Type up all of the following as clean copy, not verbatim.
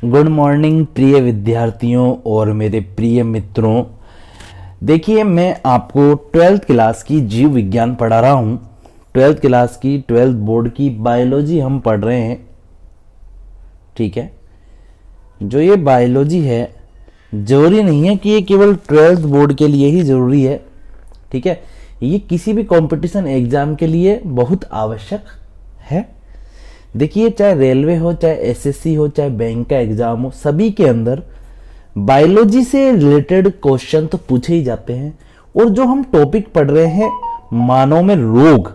Good morning प्रिय विद्यार्थियों और मेरे प्रिय मित्रों। देखिए, मैं आपको 12th क्लास की जीव विज्ञान पढ़ा रहा हूँ। 12th क्लास की 12th बोर्ड की बायोलॉजी हम पढ़ रहे हैं। ठीक है, जो ये बायोलॉजी है जरूरी नहीं है कि ये केवल 12th बोर्ड के लिए ही ज़रूरी है। ठीक है, ये किसी भी कंपटीशन एग्जाम के लिए बहुत आवश्यक है। देखिए, चाहे रेलवे हो, चाहे एसएससी हो, चाहे बैंक का एग्जाम हो, सभी के अंदर बायोलॉजी से रिलेटेड क्वेश्चन तो पूछे ही जाते हैं। और जो हम टॉपिक पढ़ रहे हैं मानव में रोग,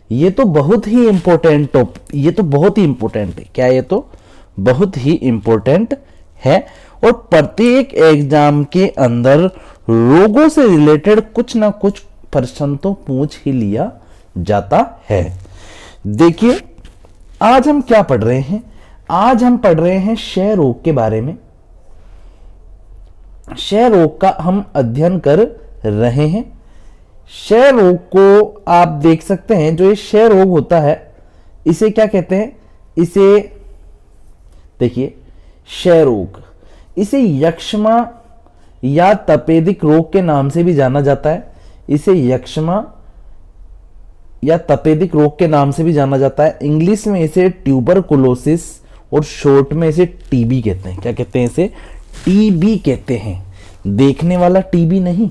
ये तो बहुत ही इंपॉर्टेंट ये तो बहुत ही इंपॉर्टेंट है। क्या ये तो बहुत ही इंपॉर्टेंट है। और प्रत्येक एग्जाम के अंदर रोगों से रिलेटेड कुछ ना कुछ प्रश्न तो पूछ ही लिया जाता है। देखिए, आज हम क्या पढ़ रहे हैं? आज हम पढ़ रहे हैं क्षय रोग के बारे में। क्षय रोग का हम अध्ययन कर रहे हैं। क्षय रोग को आप देख सकते हैं, जो ये क्षय रोग होता है इसे क्या कहते हैं? इसे देखिए, क्षय रोग, इसे यक्ष्मा या तपेदिक रोग के नाम से भी जाना जाता है। इसे यक्ष्मा या तपेदिक रोग के नाम से भी जाना जाता है। इंग्लिश में इसे ट्यूबरकुलोसिस और शॉर्ट में इसे टीबी कहते हैं। क्या कहते हैं? इसे टीबी कहते हैं। देखने वाला टीबी नहीं,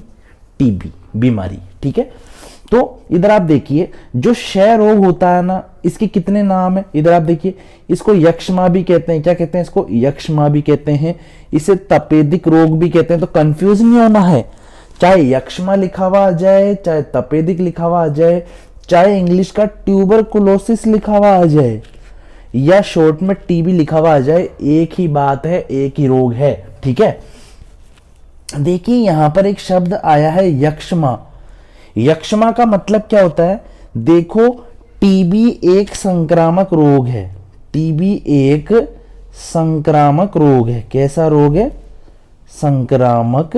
टीबी बीमारी। ठीक है, तो इधर आप देखिए, जो क्षय रोग होता है ना, इसके कितने नाम है? इधर आप देखिए, इसको यक्ष्मा भी कहते हैं। क्या कहते हैं? इसको यक्ष्मा भी कहते हैं। इसे तपेदिक रोग भी कहते हैं। तो कंफ्यूज नहीं होना है, चाहे यक्ष्मा लिखा हुआ आ जाए, चाहे तपेदिक लिखा हुआ आ जाए, चाहे इंग्लिश का ट्यूबरकुलोसिस लिखा हुआ आ जाए, या शॉर्ट में टीबी लिखा हुआ आ जाए, एक ही बात है, एक ही रोग है। ठीक है, देखिए यहां पर एक शब्द आया है यक्ष्मा। यक्ष्मा का मतलब क्या होता है? देखो, टीबी एक संक्रामक रोग है। टीबी एक संक्रामक रोग है। कैसा रोग है? संक्रामक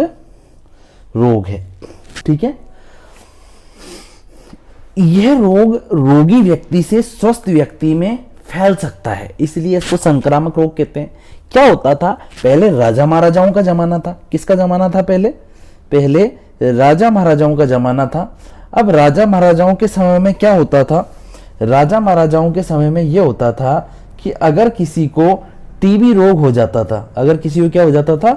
रोग है। ठीक है, यह रोग रोगी व्यक्ति से स्वस्थ व्यक्ति में फैल सकता है, इसलिए इसको संक्रामक रोग कहते हैं। क्या होता था पहले? राजा महाराजाओं का जमाना था। किसका जमाना था? पहले राजा महाराजाओं का जमाना था। अब राजा महाराजाओं के समय में क्या होता था? राजा महाराजाओं के समय में यह होता था कि अगर किसी को टीबी रोग हो जाता था, अगर किसी को क्या हो जाता था?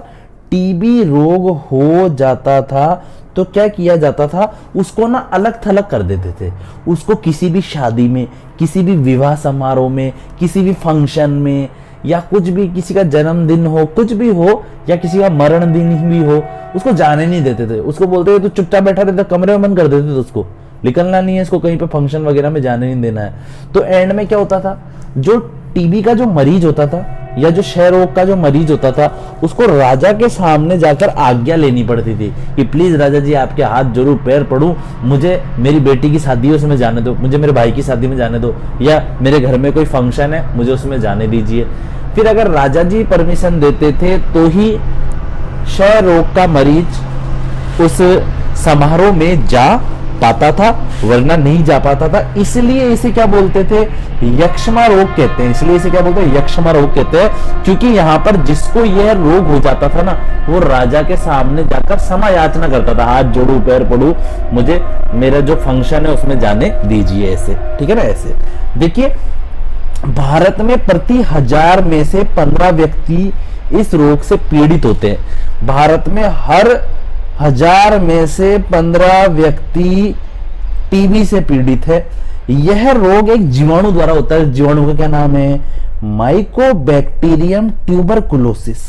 टीबी रोग हो जाता था, तो क्या किया जाता था? उसको ना अलग थलग कर देते थे। उसको किसी भी शादी में, किसी भी विवाह समारोह में, किसी भी फंक्शन में, या कुछ भी, किसी का जन्मदिन हो, कुछ भी हो, या किसी का मरण दिन भी हो, उसको जाने नहीं देते थे। उसको बोलते थे तो चुपचाप बैठा रहता, कमरे में बंद कर देते थे उसको, निकलना नहीं है, इसको कहीं पे फंक्शन वगैरह में जाने नहीं देना है। तो एंड में क्या होता था? जो टीबी का जो मरीज होता था, या जो क्षय रोग का जो मरीज होता था, उसको राजा के सामने जाकर आज्ञा लेनी पड़ती थी कि प्लीज राजा जी, आपके हाथ जरूर पैर पड़ूं, मुझे मेरी बेटी की शादी है उसमें जाने दो, मुझे मेरे भाई की शादी में जाने दो, या मेरे घर में कोई फंक्शन है मुझे उसमें जाने दीजिए। फिर अगर राजा जी परमिशन देते थे तो ही क्षय रोग का मरीज उस समारोह में जा पाता था, वरना नहीं जा पाता था। इसलिए इसे क्या बोलते थे? यक्ष्मा रोग कहते हैं। इसलिए इसे क्या बोलते हैं? यक्ष्मा रोग कहते हैं, क्योंकि यहां पर जिसको यह रोग हो जाता था ना, वो राजा के सामने जाकर क्षमा याचना करता था, हाथ जोड़ू, पैर पड़ू, मुझे मेरा जो फंक्शन है उसमें जाने दीजिए, ऐसे। ठीक है ना, ऐसे। देखिए, भारत में प्रति 1000 में से 15 व्यक्ति इस रोग से पीड़ित होते हैं। भारत में हर 1000 में से 15 व्यक्ति टीबी से पीड़ित है। यह रोग एक जीवाणु द्वारा होता है। जीवाणु का क्या नाम है? Mycobacterium tuberculosis.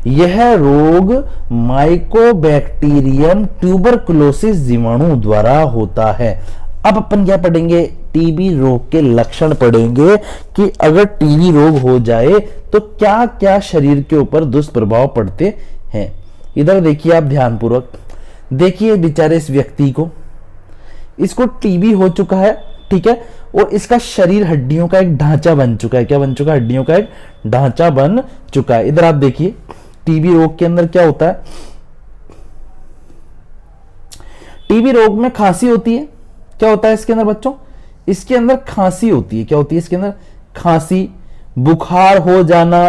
यह रोग माइकोबैक्टीरियम ट्यूबरकुलोसिस जीवाणु द्वारा होता है। अब अपन क्या पढ़ेंगे? टीबी रोग के लक्षण पढ़ेंगे कि अगर टीबी रोग हो जाए तो क्या क्या शरीर के ऊपर दुष्प्रभाव पड़ते हैं। इधर देखिए आप ध्यानपूर्वक, देखिए बेचारे इस व्यक्ति को, इसको टीबी हो चुका है। ठीक है, और इसका शरीर हड्डियों का एक ढांचा बन चुका है। क्या बन चुका है? हड्डियों का एक ढांचा बन चुका है। इधर आप देखिए, टीबी रोग के अंदर क्या होता है? टीबी रोग में खांसी होती है। क्या होता है इसके अंदर बच्चों? इसके अंदर खांसी होती है। क्या होती है इसके अंदर? खांसी, बुखार हो जाना,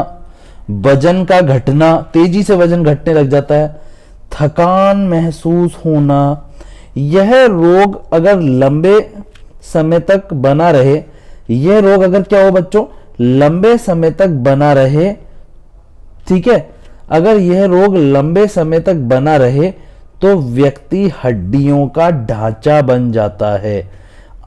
वजन का घटना, तेजी से वजन घटने लग जाता है, थकान महसूस होना। यह रोग अगर लंबे समय तक बना रहे, यह रोग अगर क्या हो बच्चों, लंबे समय तक बना रहे, ठीक है, अगर यह रोग लंबे समय तक बना रहे तो व्यक्ति हड्डियों का ढांचा बन जाता है,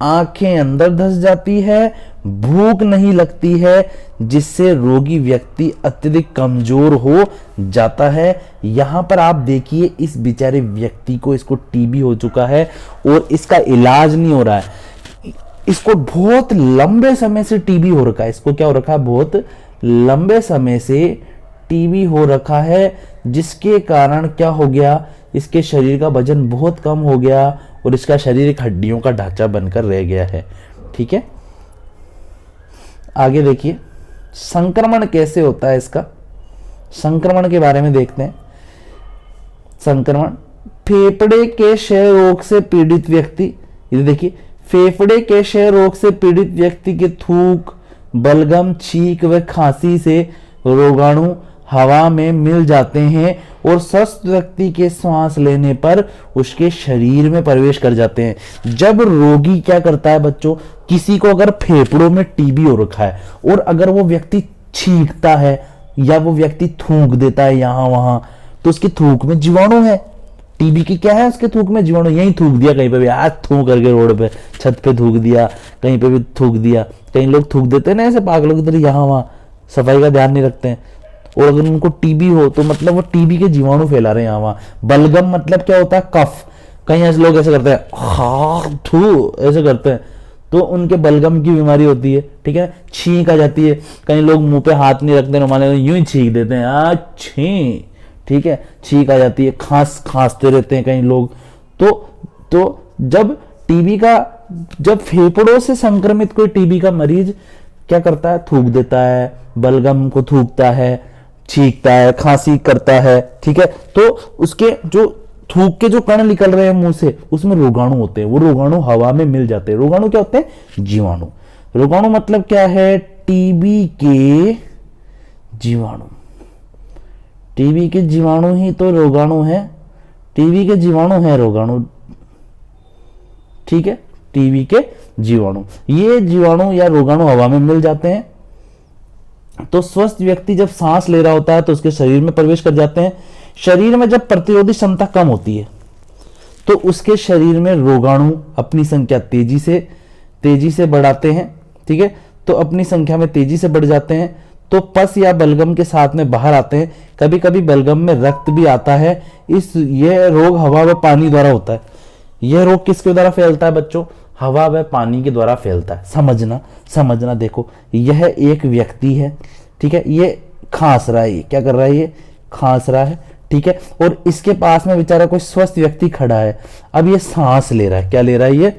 आंखें अंदर धंस जाती है, भूख नहीं लगती है, जिससे रोगी व्यक्ति अत्यधिक कमजोर हो जाता है। यहां पर आप देखिए इस बेचारे व्यक्ति को, इसको टीबी हो चुका है और इसका इलाज नहीं हो रहा है। इसको बहुत लंबे समय से टीबी हो रखा है, इसको क्या हो रखा है, बहुत लंबे समय से टीबी हो रखा है, जिसके कारण क्या हो गया, इसके शरीर का वजन बहुत कम हो गया और इसका शरीर एक हड्डियों का ढांचा बनकर रह गया है। ठीक है, आगे देखिए संक्रमण कैसे होता है, इसका संक्रमण के बारे में देखते हैं। संक्रमण, फेफड़े के क्षय रोग से पीड़ित व्यक्ति, ये देखिए फेफड़े के क्षय रोग से पीड़ित व्यक्ति के थूक, बलगम, छींक व खांसी से रोगाणु हवा में मिल जाते हैं और स्वस्थ व्यक्ति के सांस लेने पर उसके शरीर में प्रवेश कर जाते हैं। जब रोगी क्या करता है बच्चों, किसी को अगर फेफड़ों में टीबी हो रखा है और अगर वो व्यक्ति छींकता है या वो व्यक्ति थूक देता है यहां वहां, तो उसके थूक में जीवाणु है। टीबी की क्या है, उसके थूक में जीवाणु, यहीं थूक दिया कहीं पे भी, आज थूक करके रोड पे, छत पे थूक दिया, कहीं पे भी थूक दिया। कई लोग थूक देते हैं ना ऐसे पागलों की तरह, यहाँ वहां सफाई का ध्यान नहीं रखते हैं, और अगर उनको टीबी हो तो मतलब वो टीबी के जीवाणु फैला रहे हैं यहाँ वहां। बलगम मतलब क्या होता है, कफ, कहीं ऐसे लोग ऐसे करते हैं, हाँ थू ऐसे करते हैं, तो उनके बलगम की बीमारी होती है। ठीक है, छींक आ जाती है, कई लोग मुंह पे हाथ नहीं रखते, रुमाल यूं ही छींक देते हैं, छी, ठीक है, छींक आ जाती है, खांसते रहते हैं कई लोग। तो जब टीबी का, जब फेफड़ों से संक्रमित कोई टीबी का मरीज क्या करता है, थूक देता है, बलगम को थूकता है, छींकता है, खांसी करता है, ठीक है, तो उसके जो थूक के जो कण निकल रहे हैं मुंह से, उसमें रोगाणु होते हैं, वो रोगाणु हवा में मिल जाते हैं। रोगाणु क्या होते हैं, जीवाणु। रोगाणु मतलब क्या है, टीबी के जीवाणु। टीबी के जीवाणु ही तो रोगाणु है, टीबी के जीवाणु है रोगाणु। ठीक है, टीबी के जीवाणु, ये जीवाणु या रोगाणु हवा में मिल जाते हैं, तो स्वस्थ व्यक्ति जब सांस ले रहा होता है तो उसके शरीर में प्रवेश कर जाते हैं। शरीर में जब प्रतिरोधी क्षमता कम होती है तो उसके शरीर में रोगाणु अपनी संख्या तेजी से बढ़ाते हैं। ठीक है, तो अपनी संख्या में तेजी से बढ़ जाते हैं, तो पस या बलगम के साथ में बाहर आते हैं। कभी कभी बलगम में रक्त भी आता है। यह रोग हवा व पानी द्वारा होता है। यह रोग किसके द्वारा फैलता है बच्चों, हवा व पानी के द्वारा फैलता है। समझना देखो, यह एक व्यक्ति है, ठीक है, ये खांस रहा है, ये क्या कर रहा है, ये खांस रहा है, ठीक है, और इसके पास में बेचारा कोई स्वस्थ व्यक्ति खड़ा है। अब ये सांस ले रहा है, क्या ले रहा है,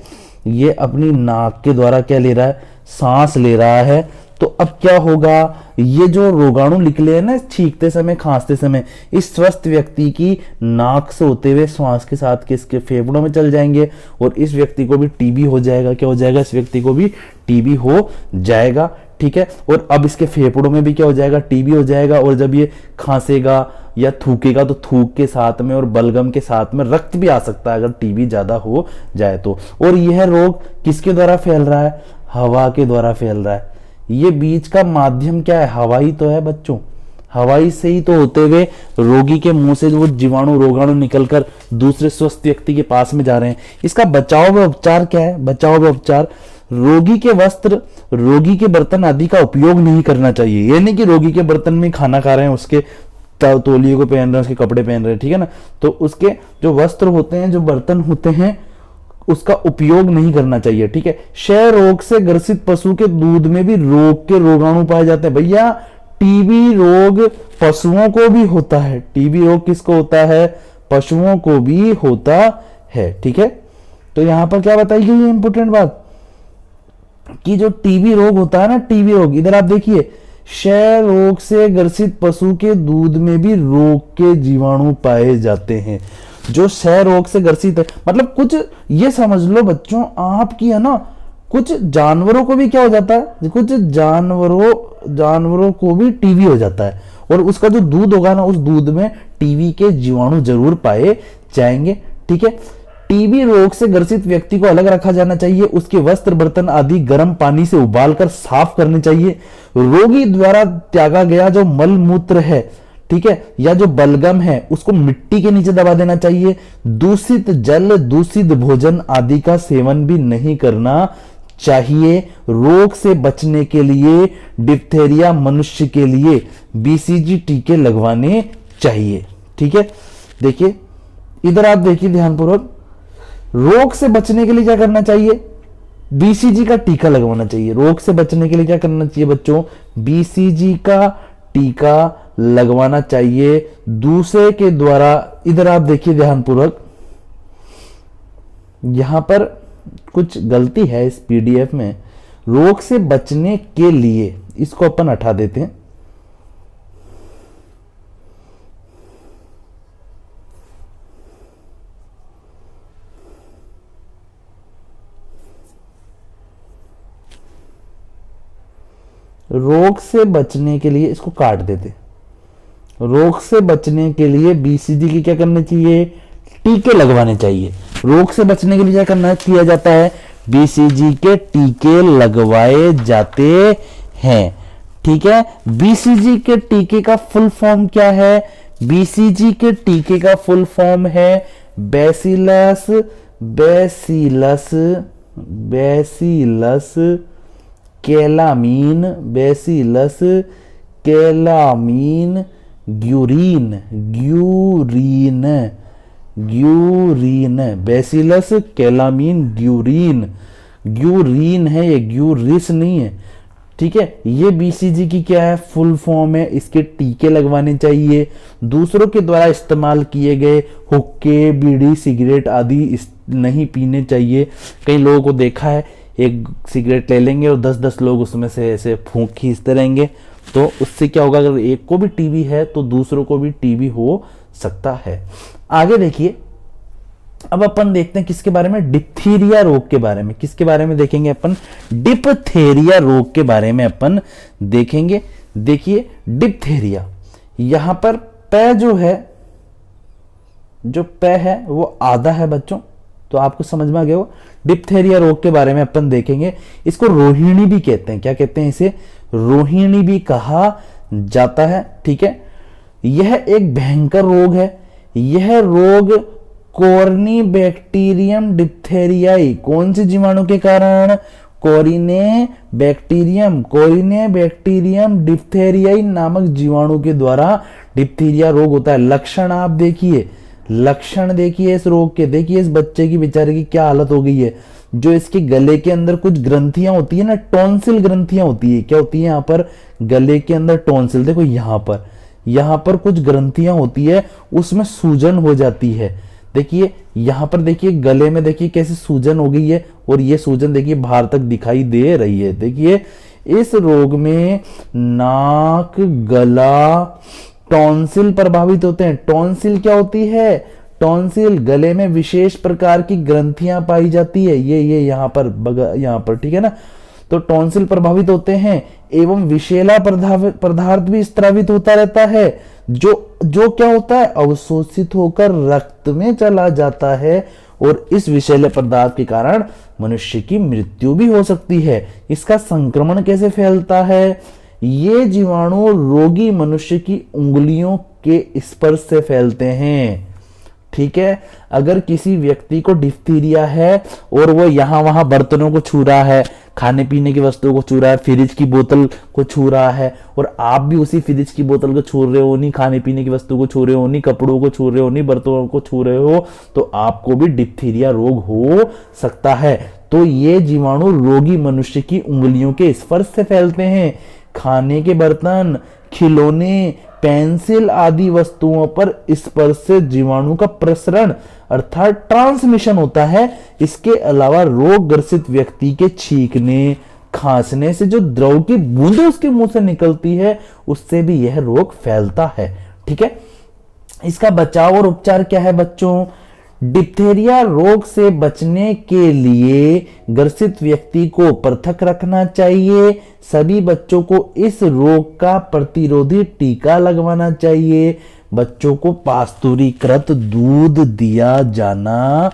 ये अपनी नाक के द्वारा क्या ले रहा है, सांस ले रहा है। तो अब क्या होगा, ये जो रोगाणु निकले हैं ना छींकते समय, खांसते समय, इस स्वस्थ व्यक्ति की नाक से होते हुए श्वास के साथ किसके फेफड़ों में चल जाएंगे और इस व्यक्ति को भी टीबी हो जाएगा। क्या हो जाएगा, इस व्यक्ति को भी टीबी हो जाएगा। ठीक है, और अब इसके फेफड़ों में भी क्या हो जाएगा, टीबी हो जाएगा। और जब ये खांसेगा या थूकेगा तो थूक के साथ में और बलगम के साथ में रक्त भी आ सकता है अगर टीबी ज्यादा हो जाए तो। और यह रोग किसके द्वारा फैल रहा है, हवा के द्वारा फैल रहा है। ये बीच का माध्यम क्या है, हवाई तो है बच्चों, हवाई से ही तो होते हुए रोगी के मुंह से वो जीवाणु रोगाणु निकलकर दूसरे स्वस्थ व्यक्ति के पास में जा रहे हैं। इसका बचाव व उपचार क्या है, बचाव व उपचार, रोगी के वस्त्र, रोगी के बर्तन आदि का उपयोग नहीं करना चाहिए। ये नहीं कि रोगी के बर्तन में खाना खा रहे हैं, उसके तौलिए को पहन रहे हैं, उसके कपड़े पहन रहे हैं, ठीक है ना, तो उसके जो वस्त्र होते हैं, जो बर्तन होते हैं, उसका उपयोग नहीं करना चाहिए। ठीक है, क्षय रोग से ग्रसित पशु के दूध में भी रोग के रोगाणु पाए जाते हैं। भैया टीबी रोग पशुओं को भी होता है, टीबी रोग किसको होता है, पशुओं को भी होता है। ठीक है, तो यहां पर क्या बताई गई है इंपॉर्टेंट बात, कि जो टीबी रोग होता है ना, टीबी रोग, इधर आप देखिए, क्षय रोग से ग्रसित पशु के दूध में भी रोग के जीवाणु पाए जाते हैं। जो क्षय रोग से ग्रसित है, मतलब कुछ ये समझ लो बच्चों आपकी है ना, कुछ जानवरों को भी क्या हो जाता है, कुछ जानवरों को भी टीबी हो जाता है। और उसका जो दूध होगा ना, उस दूध में टीबी के जीवाणु जरूर पाए जाएंगे। ठीक है, टीबी रोग से ग्रसित व्यक्ति को अलग रखा जाना चाहिए, उसके वस्त्र बर्तन आदि गर्म पानी से उबालकर साफ करने चाहिए। रोगी द्वारा त्यागा गया जो मल मूत्र है, ठीक है, या जो बलगम है, उसको मिट्टी के नीचे दबा देना चाहिए। दूषित जल, दूषित भोजन आदि का सेवन भी नहीं करना चाहिए। रोग से बचने के लिए डिप्थेरिया मनुष्य के लिए बीसीजी टीके लगवाने चाहिए। ठीक है, देखिए इधर आप देखिए ध्यानपूर्वक, रोग से बचने के लिए क्या करना चाहिए? बीसीजी का टीका लगवाना चाहिए। रोग से बचने के लिए क्या करना चाहिए बच्चों? बीसीजी का टीका लगवाना चाहिए दूसरे के द्वारा। इधर आप देखिए ध्यानपूर्वक, यहां पर कुछ गलती है इस पीडीएफ में। रोग से बचने के लिए इसको अपन हटा देते हैं। रोग से बचने के लिए इसको काट देते। रोग से बचने के लिए बीसीजी की क्या करना चाहिए? टीके लगवाने चाहिए। रोग से बचने के लिए क्या करना किया जाता है? बीसीजी के टीके लगवाए जाते हैं। ठीक है, बीसीजी के टीके का फुल फॉर्म क्या है? बीसीजी के टीके का फुल फॉर्म है bacillus bacillus bacillus Calmette, bacillus Calmette Guerin, Guerin, Guerin, bacillus Calmette Guerin. Guerin है ये, ग्यूरिस नहीं है। ठीक है, ये बीसीजी की क्या है? फुल फॉर्म है। इसके टीके लगवाने चाहिए। दूसरों के द्वारा इस्तेमाल किए गए हुक्के, बीड़ी, सिगरेट आदि नहीं पीने चाहिए। कई लोगों को देखा है, एक सिगरेट ले लेंगे और 10-10 लोग उसमें से ऐसे फूंक खींचते रहेंगे, तो उससे क्या होगा? अगर एक को भी टीबी है तो दूसरों को भी टीबी हो सकता है। आगे देखिए, अब अपन देखते हैं किसके बारे में? डिप्थीरिया रोग के बारे में। किसके बारे में देखेंगे अपन? डिप्थेरिया रोग के बारे में अपन देखेंगे। देखिए डिप्थेरिया, यहां पर पै जो है, जो पै है वो आधा है बच्चों, तो आपको समझ में आ गया वो। डिप्थेरिया रोग के बारे में अपन देखेंगे। इसको रोहिणी भी कहते हैं। क्या कहते हैं इसे? रोहिणी भी कहा जाता है। ठीक है, यह एक भयंकर रोग है। यह रोग कोरनी बैक्टीरियम डिप्थेरियाई, कौन से जीवाणु के कारण? कोरिने बैक्टीरियम डिप्थेरियाई नामक जीवाणु के द्वारा डिप्थीरिया रोग होता है। लक्षण आप देखिए, लक्षण देखिए इस रोग के। देखिए इस बच्चे की बेचारे की क्या हालत हो गई है। जो इसके गले के अंदर कुछ ग्रंथियां होती है ना, टॉन्सिल ग्रंथियां होती है। क्या होती है? यहाँ पर गले के अंदर टॉन्सिल, देखो यहाँ पर कुछ ग्रंथियां होती है, उसमें सूजन हो जाती है। देखिए यहाँ पर, देखिए गले में देखिए कैसे सूजन हो गई है, और ये सूजन देखिए बाहर तक दिखाई दे रही है। देखिए इस रोग में नाक, गला, टॉन्सिल प्रभावित होते हैं। टॉन्सिल क्या होती है? टॉन्सिल, गले में विशेष प्रकार की ग्रंथियां पाई जाती है। ये यहाँ पर ठीक है ना। तो टॉन्सिल प्रभावित होते हैं एवं विषैला पदार्थ भी स्रावित होता रहता है, जो क्या होता है? अवशोषित होकर रक्त में चला जाता है, और इस विषैले पदार्थ के कारण मनुष्य की मृत्यु भी हो सकती है। इसका संक्रमण कैसे फैलता है? ये जीवाणु रोगी मनुष्य की उंगलियों के स्पर्श से फैलते हैं। ठीक है, अगर किसी व्यक्ति को डिप्थीरिया है और वो यहां वहां बर्तनों को छू रहा है, खाने पीने की वस्तुओं को छू रहा है, फ्रिज की बोतल को छू रहा है, और आप भी उसी फ्रिज की बोतल को छू रहे हो, नहीं खाने पीने की वस्तु को छू रहे हो, नहीं कपड़ों को छू रहे हो, नहीं बर्तनों को छू रहे हो, तो आपको भी डिप्थीरिया रोग हो सकता है। तो ये जीवाणु रोगी मनुष्य की उंगलियों के स्पर्श से फैलते हैं। खाने के बर्तन, खिलौने, पेंसिल आदि वस्तुओं पर स्पर्श से जीवाणु का प्रसरण अर्थात ट्रांसमिशन होता है। इसके अलावा रोग ग्रसित व्यक्ति के छींकने, खांसने से जो द्रव की बूंदें उसके मुंह से निकलती है, उससे भी यह रोग फैलता है। ठीक है, इसका बचाव और उपचार क्या है बच्चों? डिप्थेरिया रोग से बचने के लिए ग्रसित व्यक्ति को पृथक रखना चाहिए। सभी बच्चों को इस रोग का प्रतिरोधी टीका लगवाना चाहिए। बच्चों को पास्तुरीकृत दूध दिया जाना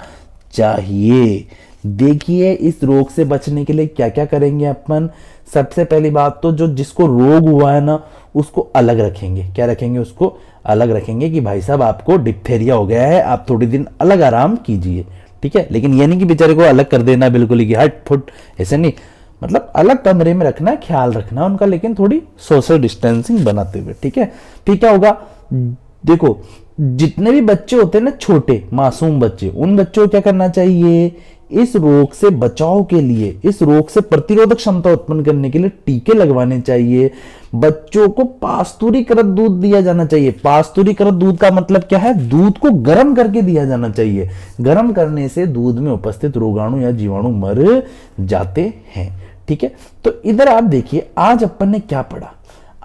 चाहिए। देखिए इस रोग से बचने के लिए क्या क्या करेंगे अपन। सबसे पहली बात तो जो जिसको रोग हुआ है ना उसको अलग रखेंगे। क्या रखेंगे? उसको अलग रखेंगे कि भाई साहब आपको डिप्थेरिया हो गया है, आप थोड़ी दिन अलग आराम कीजिए, ठीक है। लेकिन ये नहीं कि बेचारे को अलग कर देना बिल्कुल ही कि हट फुट, ऐसे नहीं। मतलब अलग कमरे में रखना, ख्याल रखना उनका, लेकिन थोड़ी सोशल डिस्टेंसिंग बनाते हुए, ठीक है। फिर क्या होगा, देखो जितने भी बच्चे होते हैं ना छोटे मासूम बच्चे, उन बच्चों को क्या करना चाहिए, इस रोग से बचाव के लिए, इस रोग से प्रतिरोधक क्षमता उत्पन्न करने के लिए टीके लगवाने चाहिए। बच्चों को पास्तुरीकृत दूध दिया जाना चाहिए। पास्तुरीकृत दूध का मतलब क्या है, दूध को गर्म करके दिया जाना चाहिए। गर्म करने से दूध में उपस्थित रोगाणु या जीवाणु मर जाते हैं, ठीक है। तो इधर आप देखिए आज अपन ने क्या पढ़ा।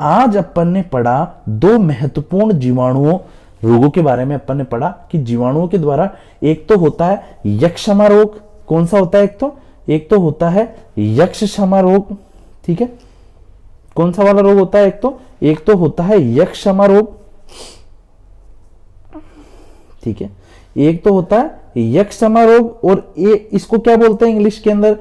आज अपन ने पढ़ा दो महत्वपूर्ण जीवाणुओं रोगों के बारे में। अपन ने पढ़ा कि जीवाणुओं के द्वारा एक तो होता है यक्षमा रोग। कौन सा होता है? एक तो होता है यक्षमा रोग, ठीक है। कौन सा वाला रोग होता है? एक तो होता है यक्षमा रोग, ठीक है। एक तो होता है यक्षमा रोग और ये इसको क्या बोलते हैं इंग्लिश के अंदर,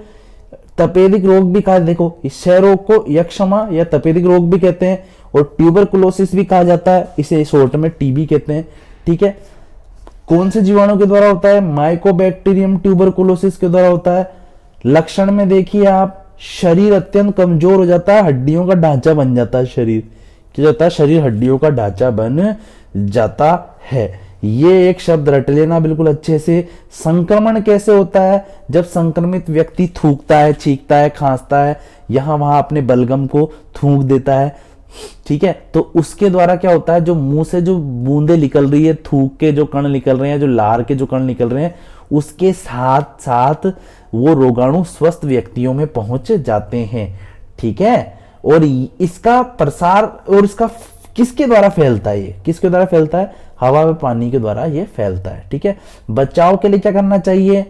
तपेदिक रोग भी कहा। देखो इस क्षय रोग को यक्षमा या तपेदिक रोग भी कहते हैं और ट्यूबरकुलोसिस भी कहा जाता है, इसे शॉर्ट में टीबी कहते हैं, ठीक है। कौन से जीवाणु के द्वारा होता है? माइकोबैक्टीरियम ट्यूबरकुलोसिस के द्वारा होता है। लक्षण में देखिए आप, शरीर अत्यंत कमजोर हो जाता है, हड्डियों का ढांचा बन जाता है, शरीर क्या जाता है, शरीर हड्डियों का ढांचा बन जाता है। ये एक शब्द रट लेना बिल्कुल अच्छे से। संक्रमण कैसे होता है? जब संक्रमित व्यक्ति थूकता है, छींकता है, खांसता है, यहां वहां अपने बलगम को थूक देता है, ठीक है। तो उसके द्वारा क्या होता है, जो मुंह से जो बूंदे निकल रही है, थूक के जो कण निकल रहे हैं, जो लार के जो कण निकल रहे हैं, उसके साथ साथ वो रोगाणु स्वस्थ व्यक्तियों में पहुंच जाते हैं, ठीक है। और इसका प्रसार और इसका किसके द्वारा फैलता है? ये किसके द्वारा फैलता है? हवा व पानी के द्वारा ये फैलता है, ठीक है। बचाव के लिए क्या करना चाहिए?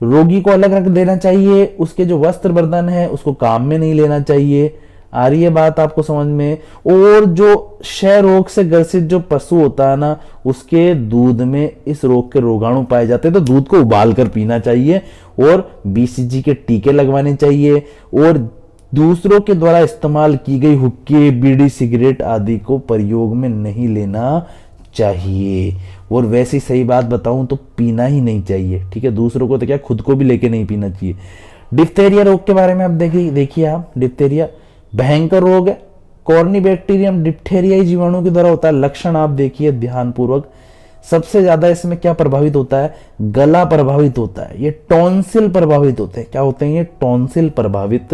रोगी को अलग रख देना चाहिए। उसके जो वस्त्र बर्तन है उसको काम में नहीं लेना चाहिए। आ रही है बात आपको समझ में? और जो क्षय रोग से ग्रसित जो पशु होता है ना, उसके दूध में इस रोग के रोगाणु पाए जाते हैं, तो दूध को उबाल कर पीना चाहिए और BCG के टीके लगवाने चाहिए। और दूसरों के द्वारा इस्तेमाल की गई हुक्के, बीड़ी, सिगरेट आदि को प्रयोग में नहीं लेना चाहिए। और वैसी सही बात बताऊं तो पीना ही नहीं चाहिए, ठीक है। दूसरों को तो क्या, खुद को भी लेके नहीं पीना चाहिए। डिप्थेरिया रोग के बारे में आप देखिए आप, डिप्थेरिया भयंकर रोग है। कॉर्निबैक्टीरियम डिप्थेरियाई जीवाणु के द्वारा होता है। लक्षण आप देखिए ध्यानपूर्वक। सबसे ज्यादा इसमें क्या प्रभावित होता है? गला प्रभावित होता है। ये टॉन्सिल प्रभावित होते हैं। क्या होते हैं? ये टॉन्सिल प्रभावित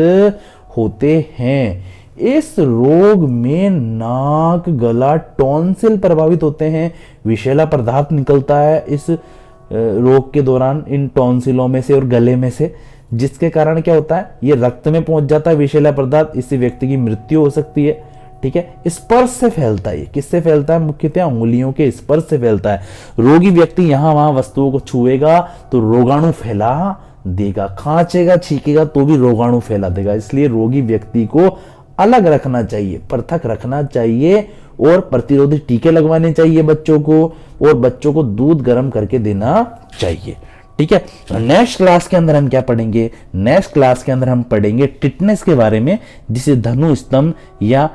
होते हैं। इस रोग में नाक, गला, टॉन्सिल प्रभावित होते हैं। विषैला पदार्थ निकलता है इस रोग के दौरान इन टॉन्सिलों में से और गले में से, जिसके कारण क्या होता है, ये रक्त में पहुंच जाता है विषैला पदार्थ। इससे व्यक्ति की मृत्यु हो सकती है, ठीक है। स्पर्श से फैलता है। किससे फैलता है? मुख्यतः उंगलियों के स्पर्श से फैलता है। रोगी व्यक्ति यहां वहां वस्तुओं को छुएगा तो रोगाणु फैला देगा, खांचेगा, छींकेगा तो भी रोगाणु फैला देगा। इसलिए रोगी व्यक्ति को अलग रखना चाहिए, पृथक रखना चाहिए और प्रतिरोधी टीके लगवाने चाहिए बच्चों को, और बच्चों को दूध गर्म करके देना चाहिए, ठीक है। नेक्स्ट क्लास के अंदर हम क्या पढ़ेंगे? नेक्स्ट क्लास के अंदर हम पढ़ेंगे टिटनेस के बारे में, जिसे धनु स्तंभ या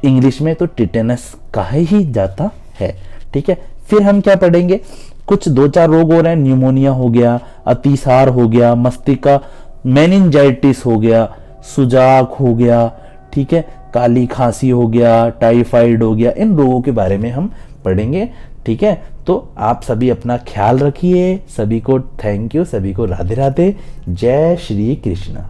इंग्लिश में तो टिटेनस कहा ही जाता है, ठीक है। फिर हम क्या पढ़ेंगे? कुछ 2-4 रोग हो रहे हैं। न्यूमोनिया हो गया, अतिसार हो गया, मस्तिष्क का मेनिंजाइटिस हो गया, सुजाक हो गया, ठीक है, काली खांसी हो गया, टाइफाइड हो गया। इन रोगों के बारे में हम पढ़ेंगे, ठीक है। तो आप सभी अपना ख्याल रखिए। सभी को थैंक यू, सभी को राधे राधे, जय श्री कृष्ण।